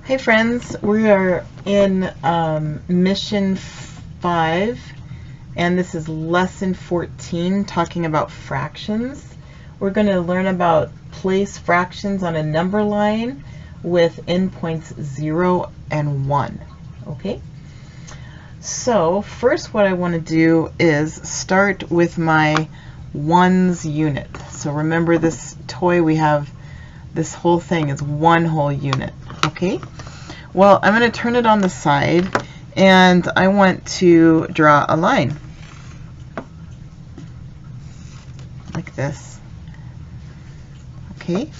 Hey friends, we are in mission 5 and this is lesson 14 talking about fractions. We're going to learn about place fractions on a number line with endpoints 0 and 1. Okay? So first what I want to do is start with my ones unit. So remember this toy, we have this whole thing is one whole unit. Okay? Well, I'm going to turn it on the side and I want to draw a line like this. Okay,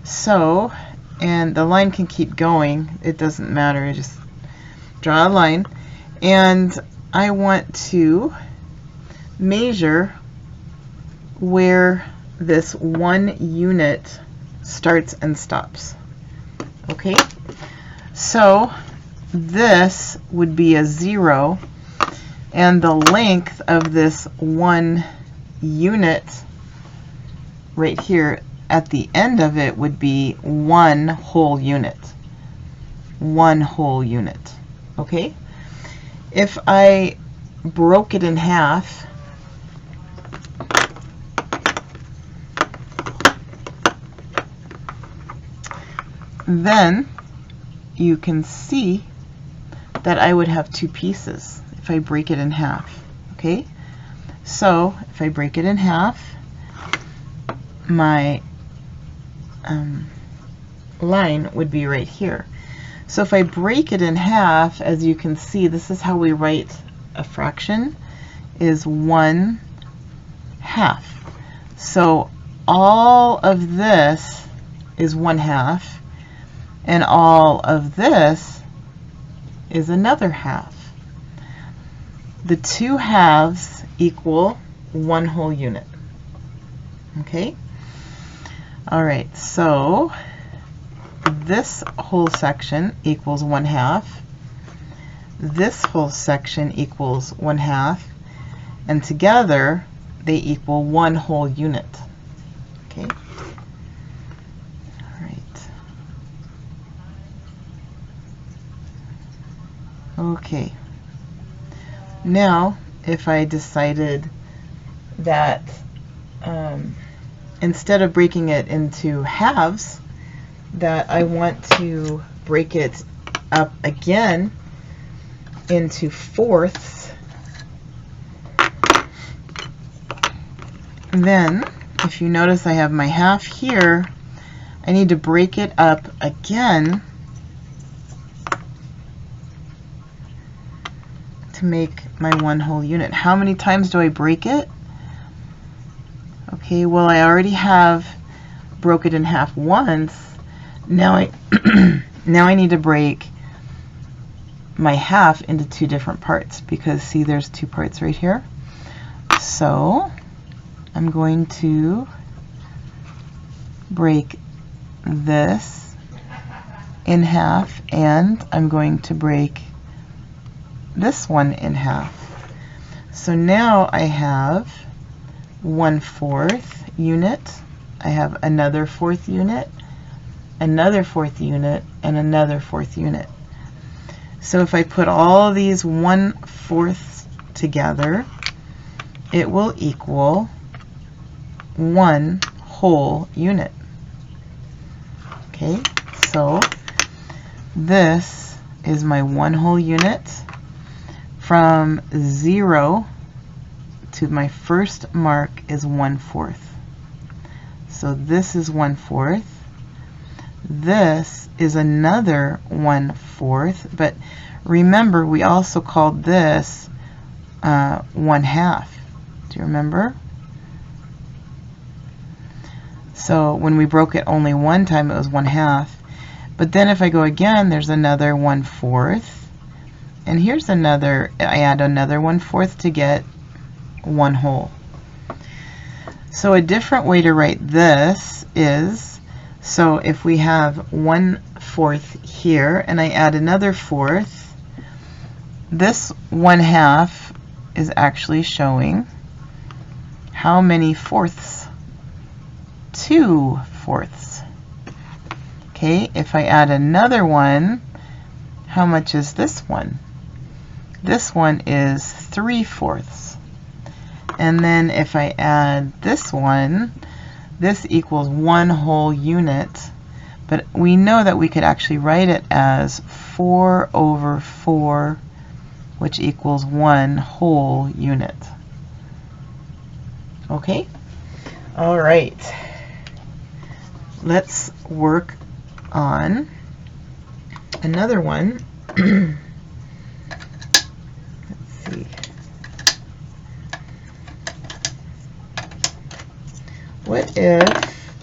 so, and the line can keep going, it doesn't matter, I just draw a line, and I want to measure where this one unit starts and stops. Okay, so this would be a 0, and the length of this one unit right here at the end of it would be one whole unit. One whole unit. Okay? If I broke it in half, then you can see that I would have two pieces if I break it in half. Okay? So if I break it in half, my line would be right here. So if I break it in half, as you can see, this is how we write a fraction, is 1/2. So all of this is 1/2, and all of this is another half. The two halves equal one whole unit. Okay? All right, so this whole section equals 1/2. This whole section equals 1/2, and together they equal one whole unit. Okay? All right. Okay. Now, if I decided that instead of breaking it into halves, that I want to break it up again into fourths, then if you notice I have my half here, I need to break it up again to make my one whole unit. How many times do I break it? Okay, well, I already have broke it in half once. Now I now I need to break my half into two different parts, because see, there's two parts right here. So I'm going to break this in half, and I'm going to break this one in half. So now I have 1/4 unit, I have another fourth unit, another fourth unit, and another fourth unit. So if I put all these 1/4 together, it will equal one whole unit. Okay, so this is my one whole unit. From 0 to my first mark is 1/4. So this is 1/4. This is another 1/4, but remember we also called this 1/2. Do you remember? So when we broke it only one time, it was 1/2. But then if I go again, there's another 1/4. And here's another, I add another 1/4 to get one whole. So a different way to write this is, so if we have 1/4 here and I add another fourth, this 1/2 is actually showing how many fourths? 2/4. Okay, if I add another one, how much is this one? This one is 3/4. And then if I add this one, this equals 1 whole unit. But we know that we could actually write it as 4/4, which equals 1 whole unit. Okay? All right. Let's work on another one. Let's see. What if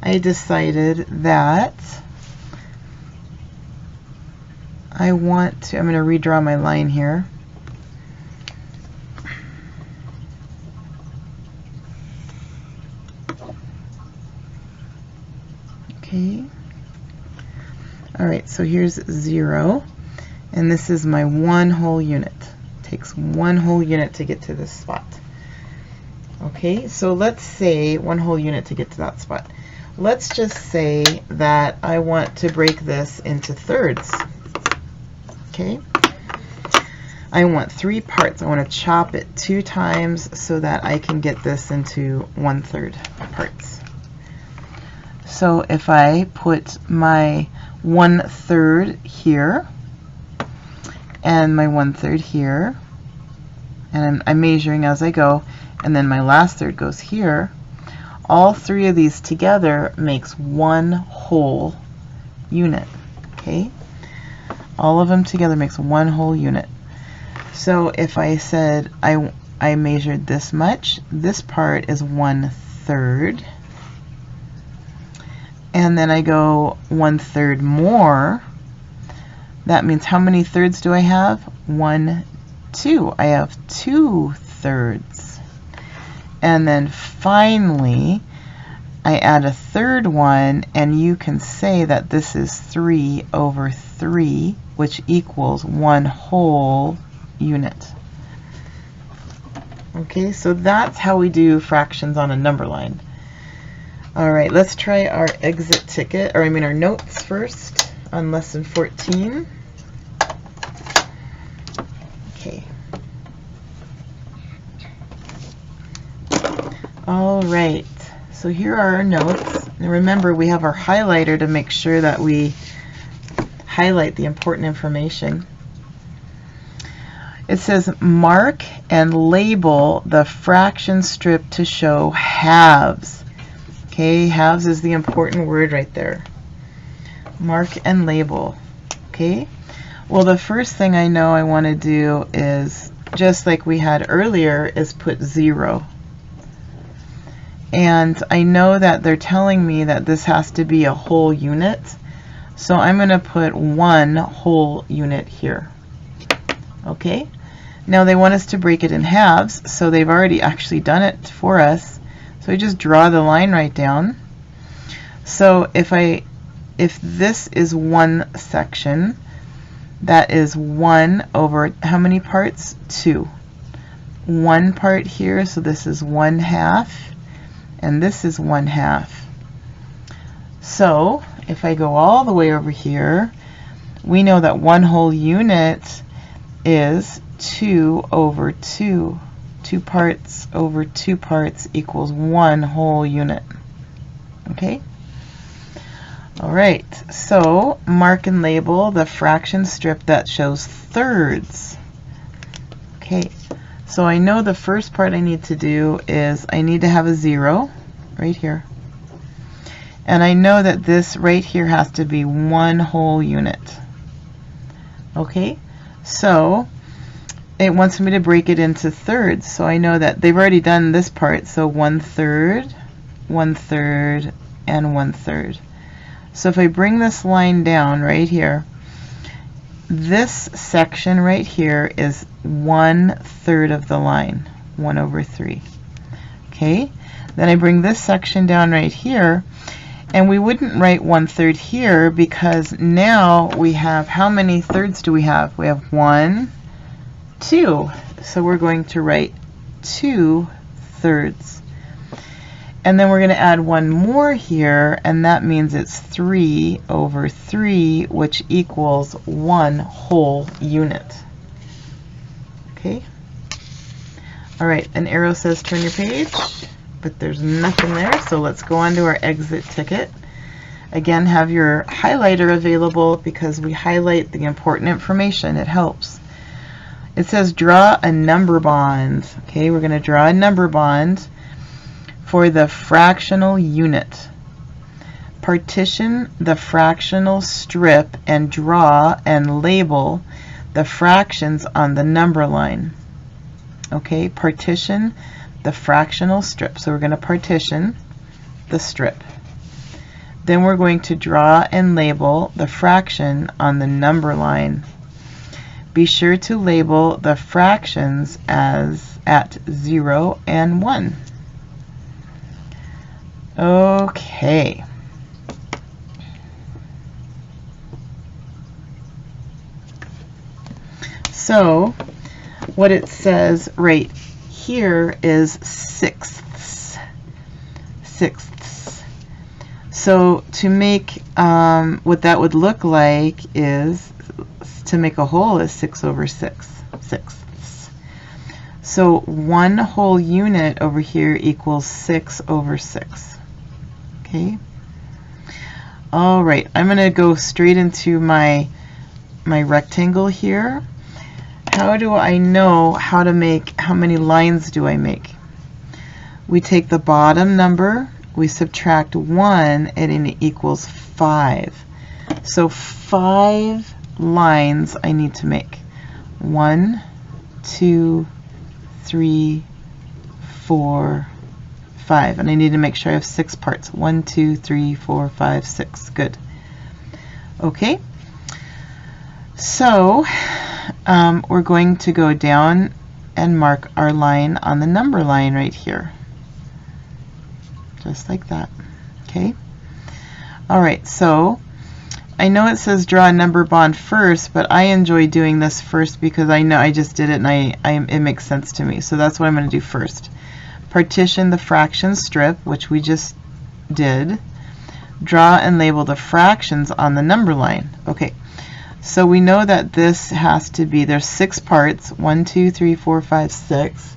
I decided that I want to, I'm going to redraw my line here. Okay. All right, so here's 0, and this is my 1 whole unit. It takes 1 whole unit to get to this spot. Okay, so let's say 1 whole unit to get to that spot. Let's just say that I want to break this into thirds. Okay, I want 3 parts. I want to chop it 2 times so that I can get this into 1/3 parts. So if I put my 1/3 here and my 1/3 here, and I'm measuring as I go, and then my last third goes here, all 3 of these together makes 1 whole unit. Okay, all of them together makes 1 whole unit. So if I said I measured this much, this part is 1/3, and then I go 1/3 more, that means how many thirds do I have? 1, 2. I have 2 thirds. And then finally I add a third one, and you can say that this is 3/3, which equals 1 whole unit. Okay, so that's how we do fractions on a number line. All right, let's try our exit ticket, or I mean our notes first on lesson 14. Okay. All right, so here are our notes. And remember, we have our highlighter to make sure that we highlight the important information. It says mark and label the fraction strip to show halves. Okay, halves is the important word right there. Mark and label. Okay, well, the first thing I know I want to do is, just like we had earlier, is put 0. And I know that they're telling me that this has to be a whole unit, so I'm going to put 1 whole unit here. Okay, now they want us to break it in halves, so they've already actually done it for us. So I just draw the line right down. So if this is 1 section, that is 1 over how many parts? 2. 1 part here, so this is 1/2, and this is 1/2. So if I go all the way over here, we know that 1 whole unit is 2/2. 2 parts over 2 parts equals 1 whole unit. Okay? All right, so mark and label the fraction strip that shows thirds. Okay, so I know the first part I need to do is I need to have a 0 right here. And I know that this right here has to be 1 whole unit. Okay, so it wants me to break it into thirds, so I know that they've already done this part, so 1/3, 1/3, and 1/3. So if I bring this line down right here, this section right here is 1/3 of the line, 1/3. Okay, then I bring this section down right here, and we wouldn't write 1/3 here because now we have, how many thirds do we have? We have 1, 2. So we're going to write 2 thirds. And then we're going to add one more here, and that means it's 3 over 3, which equals 1 whole unit. Okay. All right, an arrow says turn your page, but there's nothing there, so let's go on to our exit ticket. Again, have your highlighter available because we highlight the important information. It helps. It says draw a number bond. Okay, we're going to draw a number bond for the fractional unit. Partition the fractional strip and draw and label the fractions on the number line. Okay, partition the fractional strip. So we're going to partition the strip. Then we're going to draw and label the fraction on the number line. Be sure to label the fractions as at 0 and 1. Okay. So what it says right here is sixths. Sixths. So to make what that would look like is to make a whole is 6 over 6 sixths. So 1 whole unit over here equals 6 over 6. Okay. All right. I'm going to go straight into my rectangle here. How do I know how to make, how many lines do I make? We take the bottom number, we subtract 1, and it equals 5. So 5 lines I need to make. 1, 2, 3, 4, 5. And I need to make sure I have 6 parts. 1, 2, 3, 4, 5, 6. Good. Okay. So we're going to go down and mark our line on the number line right here. Just like that. Okay. All right, so I know it says draw a number bond first, but I enjoy doing this first because I know I just did it and it makes sense to me. So that's what I'm going to do first. Partition the fraction strip, which we just did. Draw and label the fractions on the number line. Okay. So we know that this has to be, there's 6 parts, 1, 2, 3, 4, 5, 6.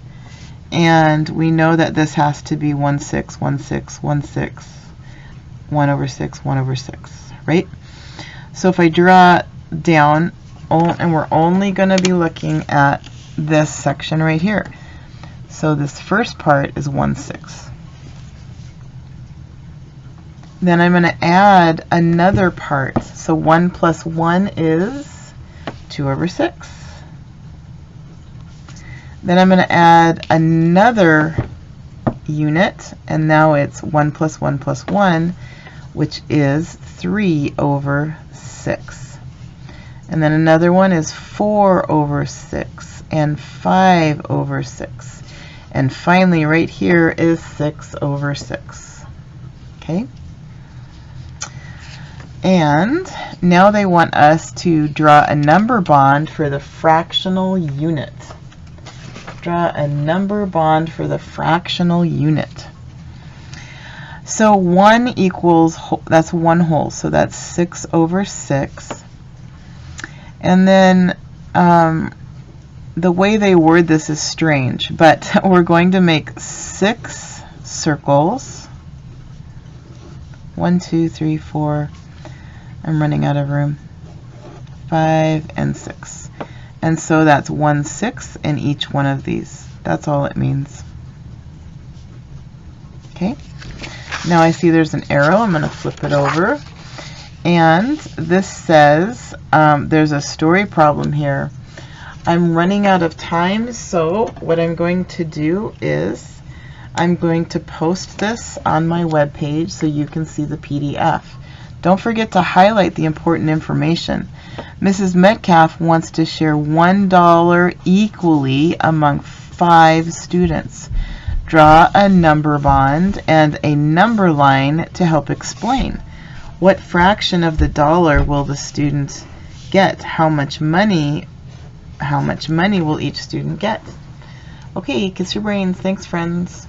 And we know that this has to be 1, 6, 1, 6, 1, 6, 1 over 6, 1 over 6, right? So if I draw down, and we're only going to be looking at this section right here. So this first part is 1, 6. Then I'm going to add another part. So 1 plus 1 is 2 over 6. Then I'm going to add another unit, and now it's 1 plus 1 plus 1, which is 3 over 6. And then another one is 4 over 6 and 5 over 6. And finally right here is 6 over 6. Okay? And now they want us to draw a number bond for the fractional unit. Draw a number bond for the fractional unit. So 1 equals, that's 1 whole, so that's 6 over 6. And then the way they word this is strange, but we're going to make 6 circles. 1, 2, 3, 4. I'm running out of room. 5 and 6. And so that's 1 6 in each one of these. That's all it means. Okay. Now I see there's an arrow. I'm going to flip it over. And this says there's a story problem here. I'm running out of time, so what I'm going to do is I'm going to post this on my web page so you can see the PDF. Don't forget to highlight the important information. Mrs. Metcalf wants to share $1 equally among 5 students. Draw a number bond and a number line to help explain. What fraction of the dollar will the student get? How much money will each student get? Okay, kiss your brains. Thanks, friends.